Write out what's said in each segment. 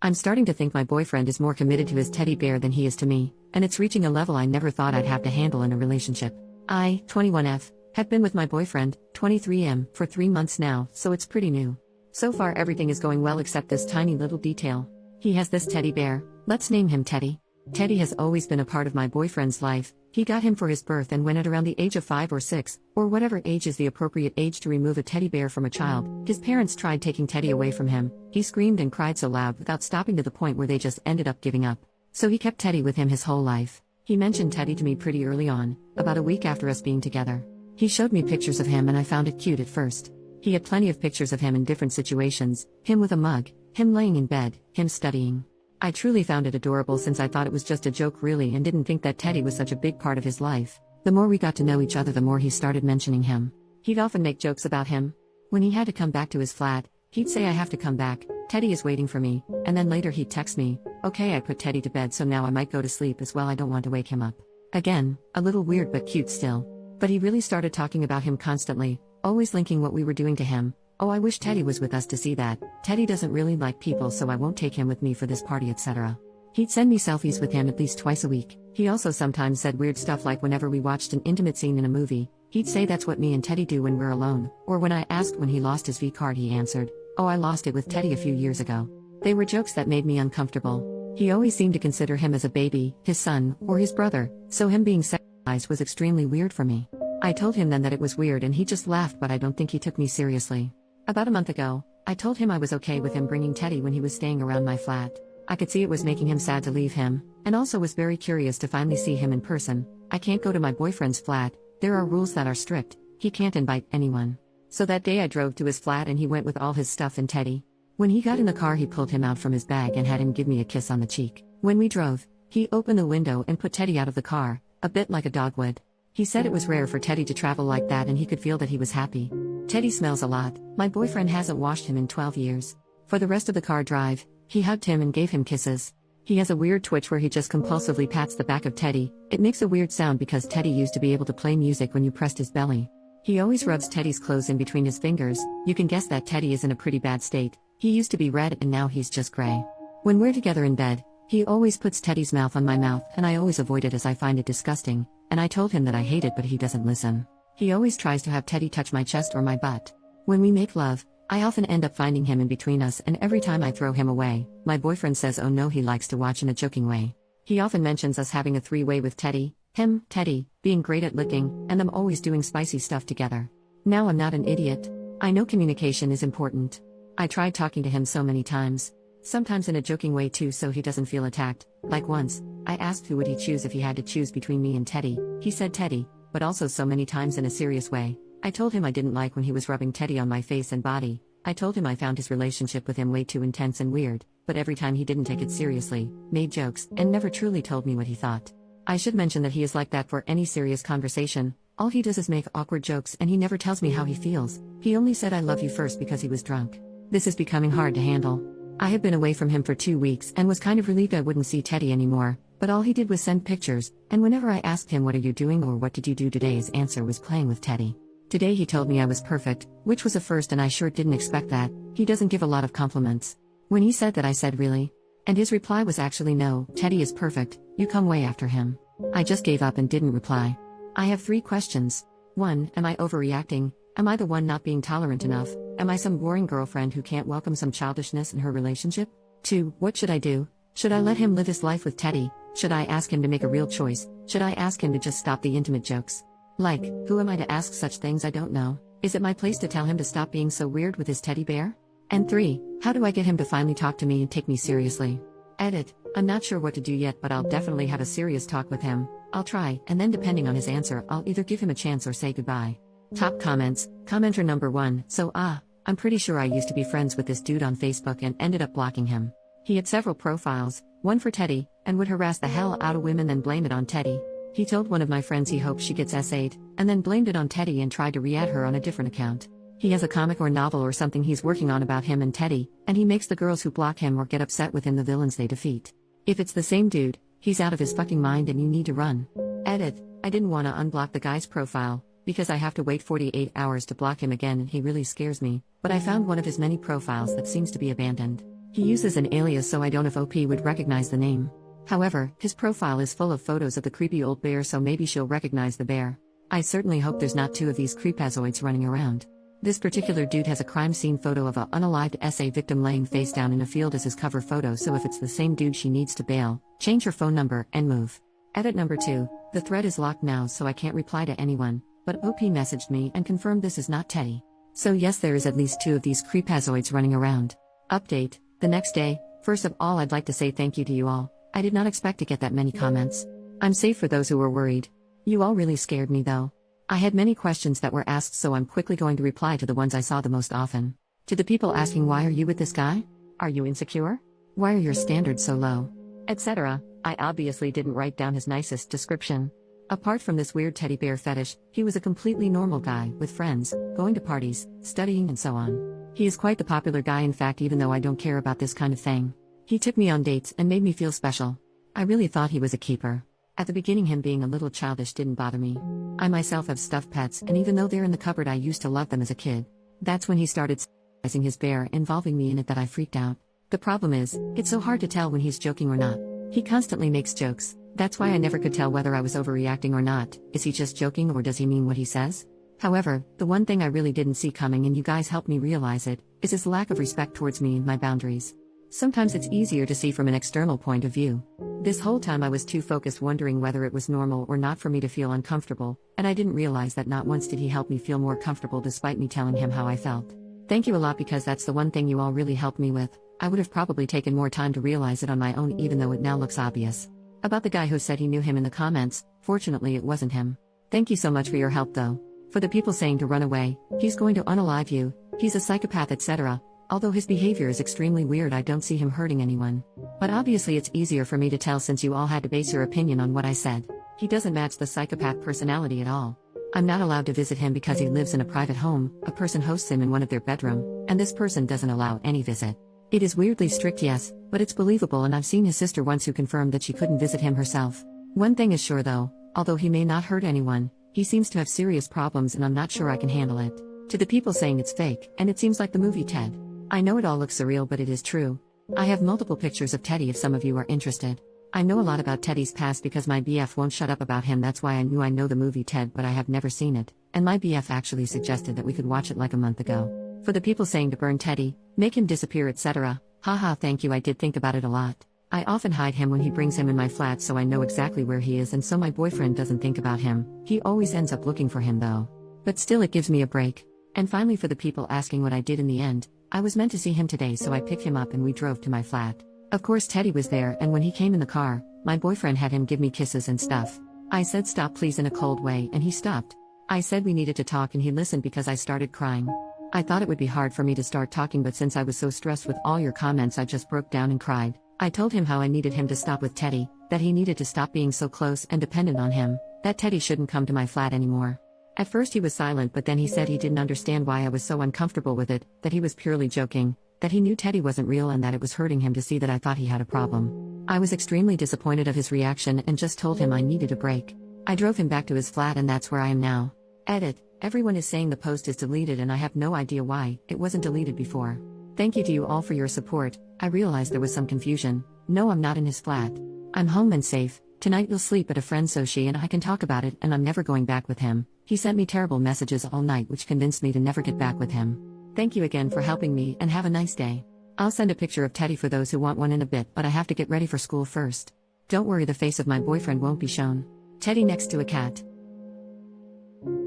I'm starting to think my boyfriend is more committed to his teddy bear than he is to me, and it's reaching a level I never thought I'd have to handle in a relationship. I, 21F, have been with my boyfriend, 23M, for 3 months now, so it's pretty new. So far everything is going well except this tiny little detail. He has this teddy bear, let's name him Teddy. Teddy has always been a part of my boyfriend's life. He got him for his birth, and when at around the age of 5 or 6, or whatever age is the appropriate age to remove a teddy bear from a child, his parents tried taking Teddy away from him. He screamed and cried so loud without stopping, to the point where they just ended up giving up. So he kept Teddy with him his whole life. He mentioned Teddy to me pretty early on, about a week after us being together. He showed me pictures of him and I found it cute at first. He had plenty of pictures of him in different situations, him with a mug, him laying in bed, him studying. I truly found it adorable, since I thought it was just a joke really, and didn't think that Teddy was such a big part of his life. The more we got to know each other, the more he started mentioning him. He'd often make jokes about him. When he had to come back to his flat, he'd say, "I have to come back, Teddy is waiting for me," and then later he'd text me, "Okay, I put Teddy to bed, so now I might go to sleep as well, I don't want to wake him up." Again, a little weird but cute still. But he really started talking about him constantly, always linking what we were doing to him. "Oh, I wish Teddy was with us to see that. Teddy doesn't really like people, so I won't take him with me for this party, etc." He'd send me selfies with him at least twice a week. He also sometimes said weird stuff, like whenever we watched an intimate scene in a movie, he'd say that's what me and Teddy do when we're alone. Or when I asked when he lost his V card, he answered, "Oh, I lost it with Teddy a few years ago." They were jokes that made me uncomfortable. He always seemed to consider him as a baby, his son, or his brother, so him being sexualized was extremely weird for me. I told him then that it was weird and he just laughed, but I don't think he took me seriously. About a month ago, I told him I was okay with him bringing Teddy when he was staying around my flat. I could see it was making him sad to leave him, and also was very curious to finally see him in person. I can't go to my boyfriend's flat, there are rules that are strict, he can't invite anyone. So that day I drove to his flat and he went with all his stuff and Teddy. When he got in the car, he pulled him out from his bag and had him give me a kiss on the cheek. When we drove, he opened the window and put Teddy out of the car, a bit like a dog would. He said it was rare for Teddy to travel like that and he could feel that he was happy. Teddy smells a lot, my boyfriend hasn't washed him in 12 years. For the rest of the car drive, he hugged him and gave him kisses. He has a weird twitch where he just compulsively pats the back of Teddy. It makes a weird sound because Teddy used to be able to play music when you pressed his belly. He always rubs Teddy's clothes in between his fingers. You can guess that Teddy is in a pretty bad state. He used to be red and now he's just gray. When we're together in bed, he always puts Teddy's mouth on my mouth, and I always avoid it as I find it disgusting, and I told him that I hate it, but he doesn't listen. He always tries to have Teddy touch my chest or my butt. When we make love, I often end up finding him in between us, and every time I throw him away, my boyfriend says oh no, he likes to watch in a joking way. He often mentions us having a three-way with Teddy, him, Teddy, being great at licking, and them always doing spicy stuff together. Now I'm not an idiot. I know communication is important. I tried talking to him so many times. Sometimes in a joking way too, so he doesn't feel attacked. Like once, I asked who would he choose if he had to choose between me and Teddy. He said Teddy, but also so many times in a serious way. I told him I didn't like when he was rubbing Teddy on my face and body. I told him I found his relationship with him way too intense and weird, but every time he didn't take it seriously, made jokes, and never truly told me what he thought. I should mention that he is like that for any serious conversation. All he does is make awkward jokes and he never tells me how he feels. He only said I love you first because he was drunk. This is becoming hard to handle. I have been away from him for 2 weeks and was kind of relieved I wouldn't see Teddy anymore, but all he did was send pictures, and whenever I asked him what are you doing or what did you do today, his answer was playing with Teddy. Today he told me I was perfect, which was a first, and I sure didn't expect that. He doesn't give a lot of compliments. When he said that, I said really? And his reply was actually no, Teddy is perfect, you come way after him. I just gave up and didn't reply. I have 3 questions. 1. Am I overreacting? Am I the one not being tolerant enough? Am I some boring girlfriend who can't welcome some childishness in her relationship? 2. What should I do? Should I let him live his life with Teddy? Should I ask him to make a real choice? Should I ask him to just stop the intimate jokes? Like, who am I to ask such things? I don't know. Is it my place to tell him to stop being so weird with his teddy bear? And 3. How do I get him to finally talk to me and take me seriously? Edit. I'm not sure what to do yet, but I'll definitely have a serious talk with him. I'll try, and then depending on his answer, I'll either give him a chance or say goodbye. Top comments. Commenter number 1. So I'm pretty sure I used to be friends with this dude on Facebook and ended up blocking him. He had several profiles, one for Teddy, and would harass the hell out of women then blame it on Teddy. He told one of my friends he hopes she gets SA'd, and then blamed it on Teddy and tried to re-add her on a different account. He has a comic or novel or something he's working on about him and Teddy, and he makes the girls who block him or get upset with him the villains they defeat. If it's the same dude, he's out of his fucking mind and you need to run. Edit. I didn't want to unblock the guy's profile, because I have to wait 48 hours to block him again and he really scares me, but I found one of his many profiles that seems to be abandoned. He uses an alias, so I don't know if OP would recognize the name. However, his profile is full of photos of the creepy old bear, so maybe she'll recognize the bear. I certainly hope there's not two of these creepazoids running around. This particular dude has a crime scene photo of a unalived SA victim laying face down in a field as his cover photo, so if it's the same dude, she needs to bail, change her phone number, and move. Edit number 2. The thread is locked now, so I can't reply to anyone, but OP messaged me and confirmed this is not Teddy. So yes, there is at least two of these creepazoids running around. Update. The next day. First of all, I'd like to say thank you to you all. I did not expect to get that many comments. I'm safe for those who were worried. You all really scared me though. I had many questions that were asked, so I'm quickly going to reply to the ones I saw the most often. To the people asking, why are you with this guy? Are you insecure? Why are your standards so low? Etc. I obviously didn't write down his nicest description. Apart from this weird teddy bear fetish, he was a completely normal guy, with friends, going to parties, studying and so on. He is quite the popular guy, in fact, even though I don't care about this kind of thing. He took me on dates and made me feel special. I really thought he was a keeper. At the beginning, him being a little childish didn't bother me. I myself have stuffed pets, and even though they're in the cupboard, I used to love them as a kid. That's when he started sizing his bear, involving me in it, that I freaked out. The problem is, it's so hard to tell when he's joking or not. He constantly makes jokes. That's why I never could tell whether I was overreacting or not. Is he just joking, or does he mean what he says? However, the one thing I really didn't see coming, and you guys helped me realize it, is his lack of respect towards me and my boundaries. Sometimes it's easier to see from an external point of view. This whole time I was too focused wondering whether it was normal or not for me to feel uncomfortable, and I didn't realize that not once did he help me feel more comfortable despite me telling him how I felt. Thank you a lot, because that's the one thing you all really helped me with. I would have probably taken more time to realize it on my own, even though it now looks obvious. About the guy who said he knew him in the comments, fortunately it wasn't him. Thank you so much for your help though. For the people saying to run away, he's going to unalive you, he's a psychopath, etc. Although his behavior is extremely weird, I don't see him hurting anyone. But obviously it's easier for me to tell since you all had to base your opinion on what I said. He doesn't match the psychopath personality at all. I'm not allowed to visit him because he lives in a private home, a person hosts him in one of their bedroom, and this person doesn't allow any visit. It is weirdly strict, yes, but it's believable, and I've seen his sister once who confirmed that she couldn't visit him herself. One thing is sure though, although he may not hurt anyone, he seems to have serious problems and I'm not sure I can handle it. To the people saying it's fake, and it seems like the movie Ted. I know it all looks surreal, but it is true. I have multiple pictures of Teddy if some of you are interested. I know a lot about Teddy's past because my BF won't shut up about him. That's why I knew I know the movie Ted, but I have never seen it, and my BF actually suggested that we could watch it like a month ago. For the people saying to burn Teddy, make him disappear, etc. Haha, thank you, I did think about it a lot. I often hide him when he brings him in my flat, so I know exactly where he is, and so my boyfriend doesn't think about him. He always ends up looking for him though. But still, it gives me a break. And finally, for the people asking what I did in the end, I was meant to see him today, so I picked him up and we drove to my flat. Of course Teddy was there, and when he came in the car, my boyfriend had him give me kisses and stuff. I said stop please in a cold way, and he stopped. I said we needed to talk, and he listened because I started crying. I thought it would be hard for me to start talking, but since I was so stressed with all your comments, I just broke down and cried. I told him how I needed him to stop with Teddy, that he needed to stop being so close and dependent on him, that Teddy shouldn't come to my flat anymore. At first he was silent, but then he said he didn't understand why I was so uncomfortable with it, that he was purely joking, that he knew Teddy wasn't real, and that it was hurting him to see that I thought he had a problem. I was extremely disappointed of his reaction and just told him I needed a break. I drove him back to his flat, and that's where I am now. Edit. Everyone is saying the post is deleted, and I have no idea why it wasn't deleted before. Thank you to you all for your support. I realized there was some confusion. No, I'm not in his flat. I'm home and safe. Tonight you'll sleep at a friend so she and I can talk about it, and I'm never going back with him. He sent me terrible messages all night which convinced me to never get back with him. Thank you again for helping me, and have a nice day. I'll send a picture of Teddy for those who want one in a bit, but I have to get ready for school first. Don't worry, the face of my boyfriend won't be shown. Teddy next to a cat.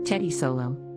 Teddy solo.